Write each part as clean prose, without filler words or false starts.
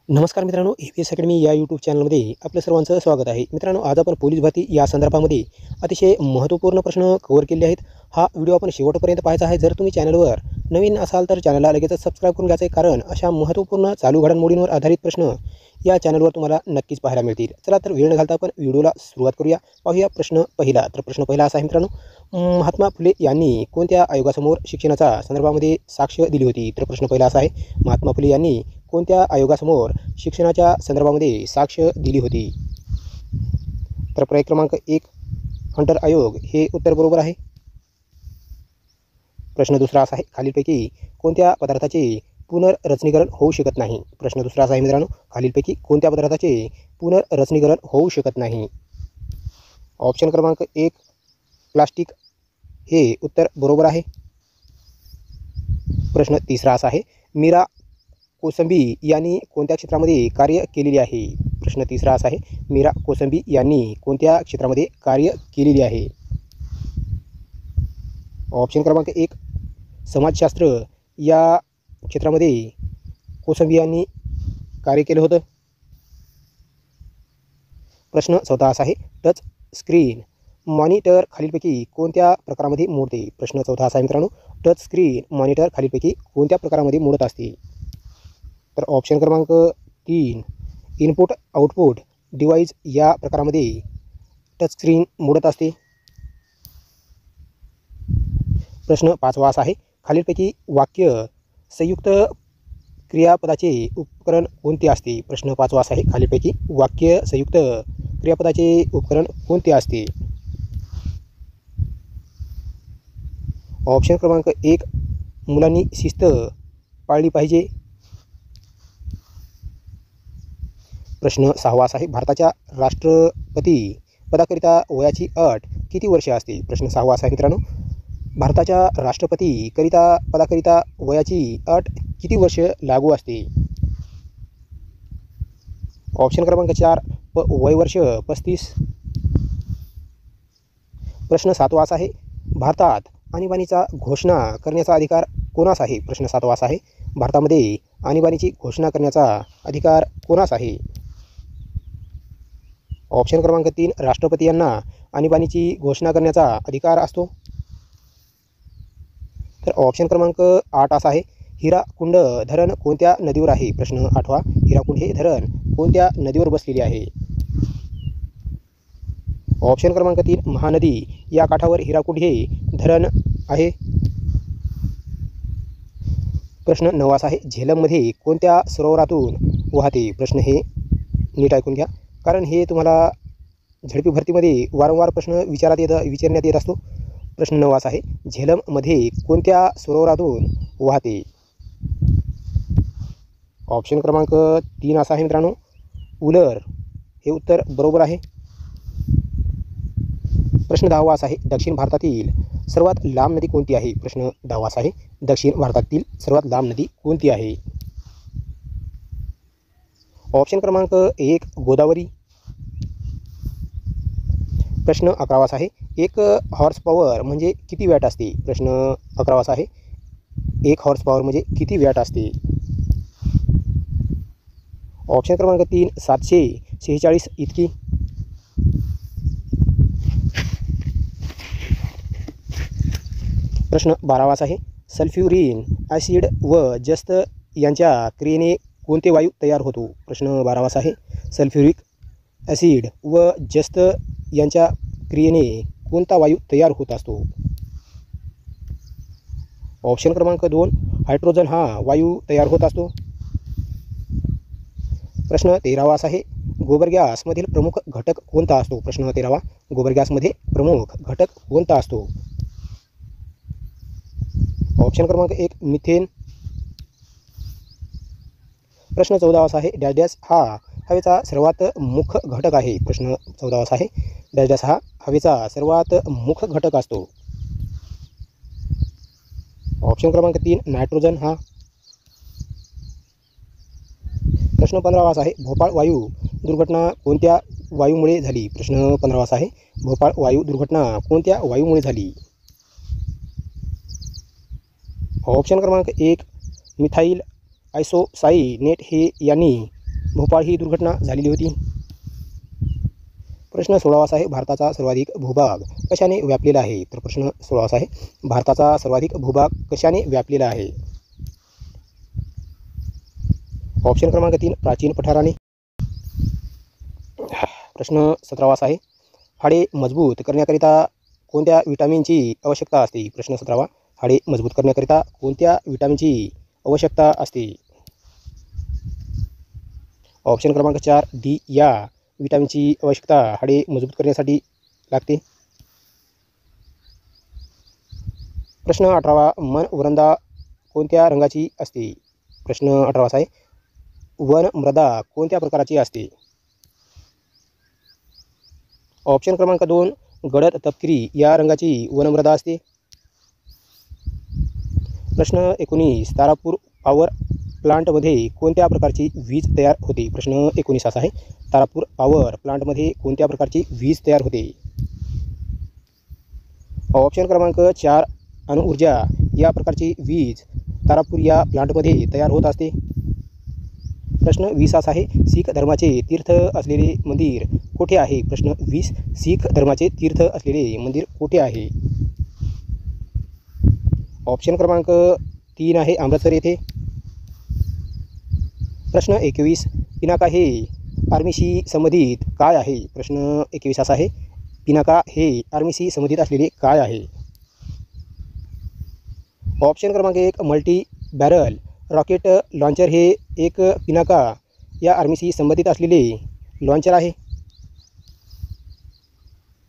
नमस्कार मित्रांनो, APS academy या यूट्यूब चॅनलमध्ये आपलं सर्वांचं स्वागत आहे. मित्रांनो, आज आपण पोलीस भरती या संदर्भामध्ये अतिशय महत्त्वपूर्ण प्रश्न कव्हर केले आहेत. हा व्हिडिओ आपण शेवटपर्यंत पाहायचा आहे. जर तुम्ही चॅनलवर नवीन असाल तर चॅनलला लगेचच सबस्क्राईब करून घ्यायचं आहे, कारण अशा महत्त्वपूर्ण चालू घडामोडींवर आधारित प्रश्न या चॅनलवर तुम्हाला नक्कीच पाहायला मिळतील. चला तर वेळ न घालता आपण व्हिडिओला सुरुवात करूया. पाहूया प्रश्न पहिला. तर प्रश्न पहिला असा आहे मित्रांनो, महात्मा फुले यांनी कोणत्या आयोगासमोर शिक्षणाच्या संदर्भामध्ये साक्ष दिली होती? तर प्रश्न पहिला असा आहे, महात्मा फुले यांनी कोणत्या आयोगासमोर शिक्षणाच्या संदर्भामध्ये साक्ष दिली होती? तर पर्याय क्रमांक 1 हंटर आयोग हे उत्तर बरोबर आहे. प्रश्न दुसरा असा आहे, खालीलपैकी कोणत्या पदार्थाचे पुनर्रचनीकरण होऊ शकत नाही? प्रश्न दुसरा असा आहे मित्रांनो, खालीलपैकी कोणत्या पदार्थाचे पुनर्रचनीकरण होऊ शकत नाही? ऑप्शन क्रमांक 1 प्लास्टिक हे उत्तर बरोबर आहे. प्रश्न तिसरा असा आहे, मीरा कोसंबी यांनी कोणत्या क्षेत्रामध्ये कार्य केलेले आहे? प्रश्न तिसरा असा आहे, मीरा कोसंबी यांनी कोणत्या क्षेत्रामध्ये कार्य केलेले आहे? ऑप्शन क्रमांक 1 समाजशास्त्र या क्षेत्रामध्ये कोसंबी यांनी कार्य केलं होतं. प्रश्न चौथा असा आहे, टच स्क्रीन मॉनिटर खालीलपैकी कोणत्या प्रकारामध्ये मोडते? प्रश्न चौथा असा आहे मित्रांनो, टच स्क्रीन मॉनिटर खालीलपैकी कोणत्या प्रकारामध्ये मोडत असते? तर ऑप्शन क्रमांक 3 इनपुट आउटपुट डिव्हाइस या प्रकारामध्ये टचस्क्रीन मोडत असते. प्रश्न पाचवा असा आहे, खालीलपैकी वाक्य संयुक्त क्रियापदाचे उपकरण कोणते असते? प्रश्न पाचवा असा आहे, खालीलपैकी वाक्य संयुक्त क्रियापदाचे उपकरण कोणते असते? ऑप्शन क्रमांक 1 मुलांनी शिस्त पाळली पाहिजे. प्रश्न सहावा असा आहे, भारताच्या राष्ट्रपती पदाकरिता वयाची अट किती वर्षे असते? प्रश्न सहावा असा आहे मित्रांनो, भारताच्या राष्ट्रपती पदाकरिता वयाची अट किती वर्ष लागू असते? ऑप्शन क्रमांक 4 वय वर्ष 35. प्रश्न सातवा असा आहे, भारतात आणीबाणीचा घोषणा करण्याचा अधिकार कोणास आहे? प्रश्न सातवा असा आहे, भारतामध्ये आणीबाणीची घोषणा करण्याचा अधिकार कोणास आहे? ऑप्शन क्रमांक 3 राष्ट्रपती यांना आणीबाणीची घोषणा करण्याचा अधिकार असतो. तर ऑप्शन क्रमांक 8 असा आहे, हिराकुंड धरण कोणत्या नदीवर आहे? प्रश्न आठवा, हिराकुंड हे धरण कोणत्या नदीवर बसलेले आहे? ऑप्शन क्रमांक 3 महानदी या काठावर हिराकुंड हे धरण आहे. प्रश्न 9 असा आहे, झेलममध्ये कोणत्या सरोवरातून वाहते? प्रश्न हे नीट ऐकून घ्या, कारण हे तुम्हाला झडपी भरतीमध्ये वारंवार प्रश्न विचारण्यात येत असतो. प्रश्न 9 असा आहे, झेलममध्ये कोणत्या सरोवरातून वाहते? ऑप्शन क्रमांक 3 असा आहे मित्रांनो, उलर हे उत्तर बरोबर आहे. प्रश्न 10वा असा आहे, दक्षिण भारतातील सर्वात लांब नदी कोणती आहे? प्रश्न 10वा असा आहे, दक्षिण भारतातील सर्वात लांब नदी कोणती आहे? ऑप्शन क्रमांक 1 गोदावरी. प्रश्न 11वा असा आहे, 1 हॉर्स पॉवर म्हणजे किती वॅट असते? प्रश्न 11वा असा आहे, 1 हॉर्स पॉवर म्हणजे किती वॅट असते? ऑप्शन क्रमांक 3 746 इतकी. प्रश्न 12वा असा आहे, सल्फ्युरिन ॲसिड व जस्त यांच्या क्रियेने कोणते वायू तयार होतो? प्रश्न 12वा असा आहे, सल्फ्युरिक ॲसिड व जस्त यांच्या क्रियेने कोणता वायू तयार होत असतो? ऑप्शन क्रमांक 2 हायड्रोजन हा वायू तयार होत असतो. प्रश्न 13वा असा आहे, गोबर गॅसमधील प्रमुख घटक कोणता असतो? प्रश्न 13वा, गोबर गॅसमध्ये प्रमुख घटक कोणता असतो? ऑप्शन क्रमांक 1 मिथेन. प्रश्न 14वा असा आहे, डॅश डॅश हा हवेचा सर्वात मुख्य घटक आहे. प्रश्न 14वा असा आहे, डॅश डॅश हा हवेचा सर्वात मुख्य घटक असतो. ऑप्शन क्रमांक 3 नायट्रोजन हा. प्रश्न 15वा असा आहे, भोपाळ वायू दुर्घटना कोणत्या वायूमुळे झाली? प्रश्न 15वा असा आहे, भोपाळ वायू दुर्घटना कोणत्या वायूमुळे झाली? ऑप्शन क्रमांक 1 मिथाईल आयसोसायनेट हे यांनी भोपाळ ही दुर्घटना झालेली होती. प्रश्न 16 असा आहे, भारताचा सर्वाधिक भूभाग कशाने व्यापलेला आहे? तर प्रश्न 16 असा आहे, भारताचा सर्वाधिक भूभाग कशाने व्यापलेला आहे? ऑप्शन क्रमांक 3 प्राचीन पठाराने. प्रश्न 17 असा आहे, हाडे मजबूत करण्याकरिता कोणत्या विटामिनची आवश्यकता असते? प्रश्न 17, हाडे मजबूत करण्याकरिता कोणत्या विटामिनची आवश्यकता असते? ऑप्शन क्रमांक 4 डी या विटामिनची आवश्यकता हाडे मजबूत करण्यासाठी लागते. प्रश्न 18, मन वृंदा कोणत्या रंगाची असते? प्रश्न 18 असा आहे, वन मृदा कोणत्या प्रकारची असते? ऑप्शन क्रमांक 2 गडद तपकिरी या रंगाची वनमृदा असते. प्रश्न 19, तारापूर पॉवर प्लांटमध्ये कोणत्या प्रकारची वीज तयार होते? प्रश्न 19 असा आहे, तारापूर पॉवर प्लांटमध्ये कोणत्या प्रकारची वीज तयार होते? ऑप्शन क्रमांक 4 अणुऊर्जा या प्रकारची वीज तारापूर या प्लांटमध्ये तयार होत असते. प्रश्न 20 असा आहे, शीख धर्माचे तीर्थ असलेले मंदिर कोठे आहे? प्रश्न 20, शीख धर्माचे तीर्थ असलेले मंदिर कोठे आहे? ऑप्शन क्रमांक 3 आहे अमृतसर येथे. प्रश्न 21, पिनाका हे आर्मीशी संबंधित काय आहे? प्रश्न 21 असा आहे, पिनाका हे आर्मीशी संबंधित असलेले काय आहे? ऑप्शन क्रमांक 1 मल्टी बॅरल रॉकेट लॉन्चर हे एक पिनाका या आर्मीशी संबंधित असलेले लॉन्चर आहे.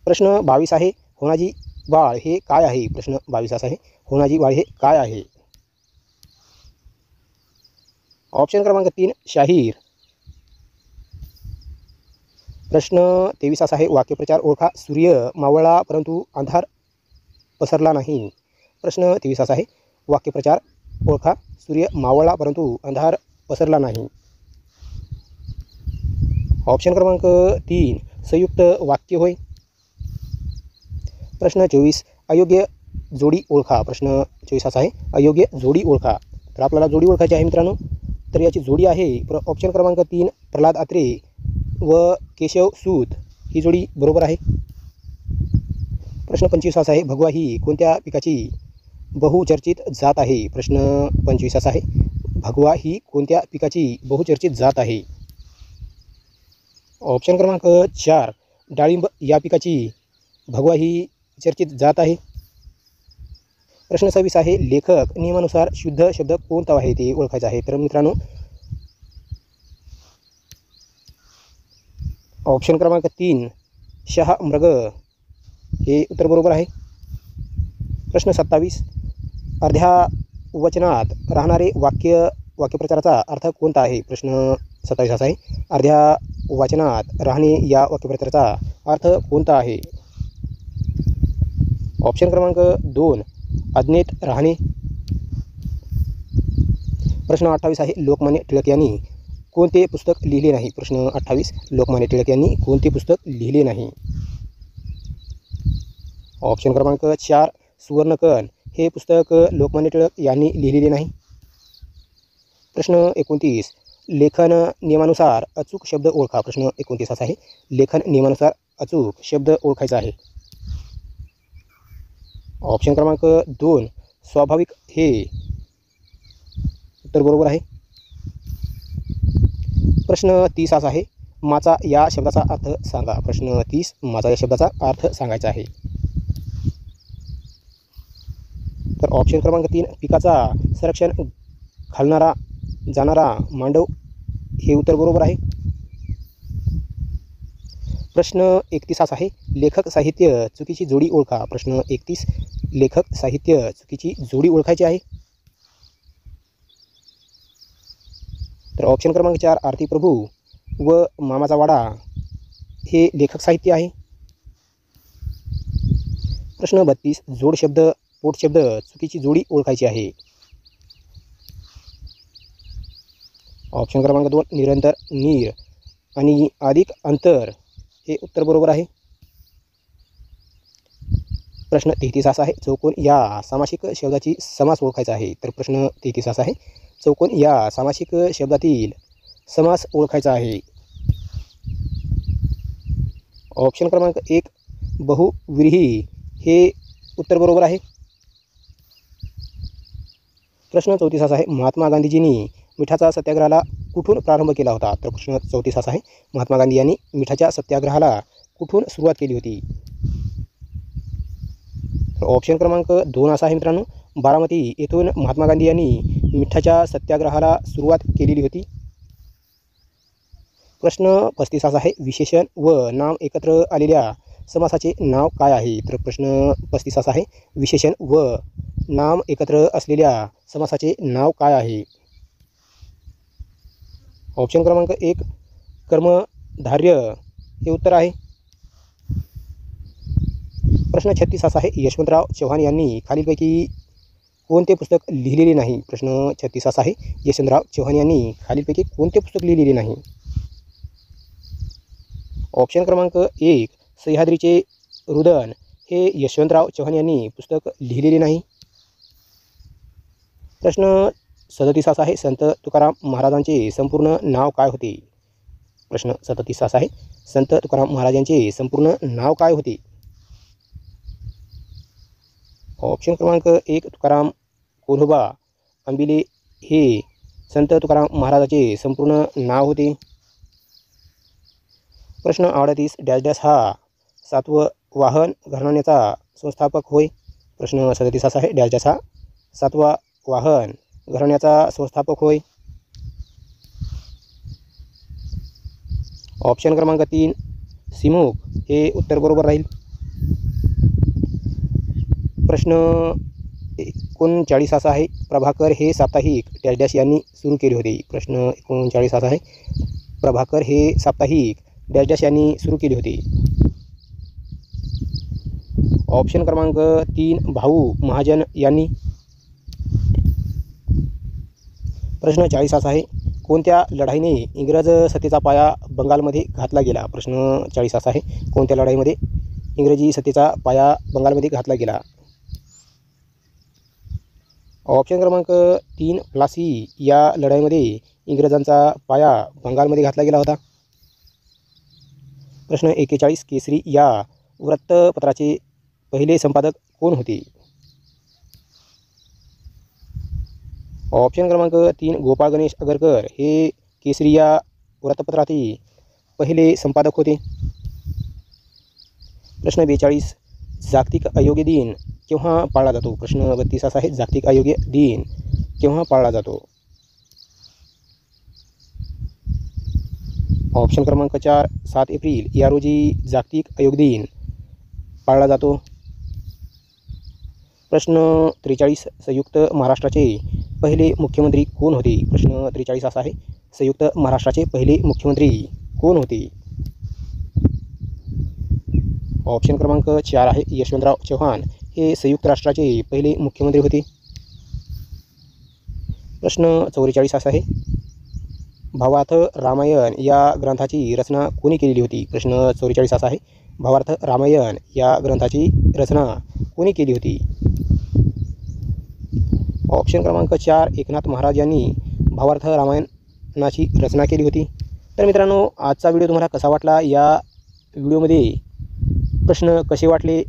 प्रश्न 22 आहे, होनाजी वाळ हे काय आहे? प्रश्न 22 असा आहे, होनाजी वाळ हे काय आहे? ऑप्शन क्रमांक 3 शाहीर. प्रश्न 23 असा आहे, वाक्यप्रचार ओळखा. सूर्य मावळला परंतु अंधार पसरला नाही. प्रश्न 23 असा आहे, वाक्यप्रचार ओळखा. सूर्य मावळला परंतु अंधार पसरला नाही. ऑप्शन क्रमांक 3 संयुक्त वाक्य होय. प्रश्न 24 अयोग्य जोडी ओळखा. प्रश्न 24 असा आहे, अयोग्य जोडी ओळखा. तर आपल्याला जोडी ओळखायची आहे मित्रांनो. तर याची जोडी आहे ऑप्शन क्रमांक 3 प्रल्हाद अत्रे व केशव सूत ही जोडी बरोबर आहे. प्रश्न 25 असा आहे, भगवा ही कोणत्या पिकाची बहुचर्चित जात आहे? प्रश्न 25 असा आहे, भगवा ही कोणत्या पिकाची बहुचर्चित जात आहे? ऑप्शन क्रमांक 4 डाळिंब या पिकाची भगवा ही चर्चित जात आहे. प्रश्न 26 आहे, लेखक नियमानुसार शुद्ध शब्द कोणता आहे ते ओळखायचं आहे. तर मित्रांनो ऑप्शन क्रमांक 3 शहा मृग हे उत्तर बरोबर आहे. प्रश्न 27 अर्ध्या वचनात राहणारे वाक्यप्रचाराचा अर्थ कोणता आहे? प्रश्न 27 असा आहे, अर्ध्या वचनात राहणे या वाक्यप्रचाराचा अर्थ कोणता आहे? ऑप्शन क्रमांक 2 अज्ञेत राहणे. प्रश्न 28 आहे, लोकमान्य टिळक यांनी कोणते पुस्तक लिहिले नाही? प्रश्न 28 लोकमान्य टिळक यांनी कोणते पुस्तक लिहिले नाही? ऑप्शन क्रमांक 4 सुवर्णकण हे पुस्तक लोकमान्य टिळक यांनी लिहिलेले नाही. प्रश्न 29 लेखन नियमानुसार अचूक शब्द ओळखा. प्रश्न 29 असा आहे, लेखन नियमानुसार अचूक शब्द ओळखायचा आहे. ऑप्शन क्रमांक 2 स्वाभाविक हे उत्तर बरोबर आहे. प्रश्न 30 असा आहे, माचा या शब्दाचा अर्थ सांगा. प्रश्न 30 माचा या शब्दाचा अर्थ सांगायचा आहे. तर ऑप्शन क्रमांक 3 पिकाचा संरक्षण घालणारा जाणारा मांडव हे उत्तर बरोबर आहे. प्रश्न 31 असा आहे, लेखक साहित्य चुकीची जोडी ओळखा. प्रश्न 31 लेखक साहित्य चुकीची जोडी ओळखायची आहे. तर ऑप्शन क्रमांक 4 आरती प्रभू व मामाचा वाडा हे लेखक साहित्य आहे. प्रश्न 32 जोड शब्द पोट शब्द चुकीची जोडी ओळखायची आहे. ऑप्शन क्रमांक 2 निरंतर नीर आणि अधिक अंतर हे उत्तर बरोबर आहे. प्रश्न 33 असा आहे, चौकोन या सामासिक शब्दाची समास ओळखायचा आहे. तर प्रश्न 33 असा आहे, चौकोन या सामासिक शब्दातील समास ओळखायचा आहे? ऑप्शन क्रमांक 1 बहुव्रीही हे उत्तर बरोबर आहे. प्रश्न 34 असा आहे, महात्मा गांधीजींनी मिठाचा सत्याग्रहाला कुठून प्रारंभ केला होता? तर प्रश्न 34 असा आहे, महात्मा गांधी यांनी मिठाच्या सत्याग्रहाला कुठून सुरुवात केली होती? ऑप्शन क्रमांक 2 असा आहे मित्रांनो, बारामती येथून महात्मा गांधी यांनी मिठाच्या सत्याग्रहाला सुरुवात केलेली होती. प्रश्न 35 असा आहे, विशेषण व नाम एकत्र आलेल्या समासाचे नाव काय आहे? तर प्रश्न 35 असा आहे, विशेषण व नाम एकत्र असलेल्या समासाचे नाव काय आहे? ऑप्शन क्रमांक 1 कर्मधारय हे उत्तर आहे. प्रश्न 36 असा आहे, यशवंतराव चव्हाण यांनी खालीलपैकी कोणते पुस्तक लिहिलेले नाही? प्रश्न 36 असा आहे, यशवंतराव चव्हाण यांनी खालीलपैकी कोणते पुस्तक लिहिलेले नाही? ऑप्शन क्रमांक 1 सह्याद्रीचे रुदन हे यशवंतराव चव्हाण यांनी पुस्तक लिहिलेले नाही. प्रश्न 37 असा आहे, संत तुकाराम महाराजांचे संपूर्ण नाव काय होते? प्रश्न 37 असा आहे, संत तुकाराम महाराजांचे संपूर्ण नाव काय होते? ऑप्शन क्रमांक 1 तुकाराम कोल्होबा अंबिले हे संत तुकाराम महाराजांचे संपूर्ण नाव होते. प्रश्न 38 डॅश डॅश हा सातवाहन घराण्याचा संस्थापक होय? प्रश्न 37 असा आहे, डॅश डॅश हा सातवाहन घराण्याचा संस्थापक होय? ऑप्शन क्रमांक 3 सिमुक हे उत्तर बरोबर राहील. प्रश्न 39 असा आहे, प्रभाकर हे साप्ताहिक डॅश डॅश यांनी सुरू केले होते? प्रश्न 39 असा आहे, प्रभाकर हे साप्ताहिक डॅश डॅश यांनी सुरू केले होते? ऑप्शन क्रमांक 3 भाऊ महाजन यांनी. प्रश्न 40 असा आहे, कोणत्या लढाईने इंग्रज सत्तेचा पाया बंगालमध्ये घातला गेला? प्रश्न 40 असा आहे, कोणत्या लढाईमध्ये इंग्रजी सत्तेचा पाया बंगालमध्ये घातला गेला? ऑप्शन क्रमांक 3 प्लासी या लढाईमध्ये इंग्रजांचा पाया बंगालमध्ये घातला गेला होता. प्रश्न 41 केसरी या वृत्तपत्राचे पहिले संपादक कोण होते? ऑप्शन क्रमांक 3 गोपाळ गणेश आगरकर हे केसरी या वृत्तपत्राचे पहिले संपादक होते. प्रश्न 42 जागतिक आरोग्य दिन केव्हा पाळला जातो? प्रश्न 32 असा आहे, जागतिक आरोग्य दिन केव्हा पाळला जातो? ऑप्शन क्रमांक 4 7 एप्रिल या रोजी जागतिक आरोग्य दिन पाळला जातो. प्रश्न 43 संयुक्त महाराष्ट्राचे पहिले मुख्यमंत्री कोण होते? प्रश्न 43 असा आहे, संयुक्त महाराष्ट्राचे पहिले मुख्यमंत्री कोण होते? ऑप्शन क्रमांक 4 आहे, यशवंतराव चव्हाण हे संयुक्त राष्ट्राचे पहिले मुख्यमंत्री होते. प्रश्न 44 असा आहे, भावार्थ रामायण या ग्रंथाची रचना कोणी केलेली होती? प्रश्न 44 असा आहे, भावार्थ रामायण या ग्रंथाची रचना कोणी केली होती? ऑप्शन क्रमांक 4 एकनाथ महाराज यांनी भावार्थ रामायणाची रचना केली होती. तर मित्रांनो, आजचा व्हिडिओ तुम्हाला कसा वाटला? या व्हिडिओमध्ये प्रश्न कसे वाटले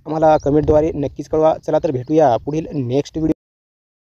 आम्हाला कमेंटद्वारे नक्कीच कळवा. चला तर भेटूया पुढील नेक्स्ट व्हिडिओ.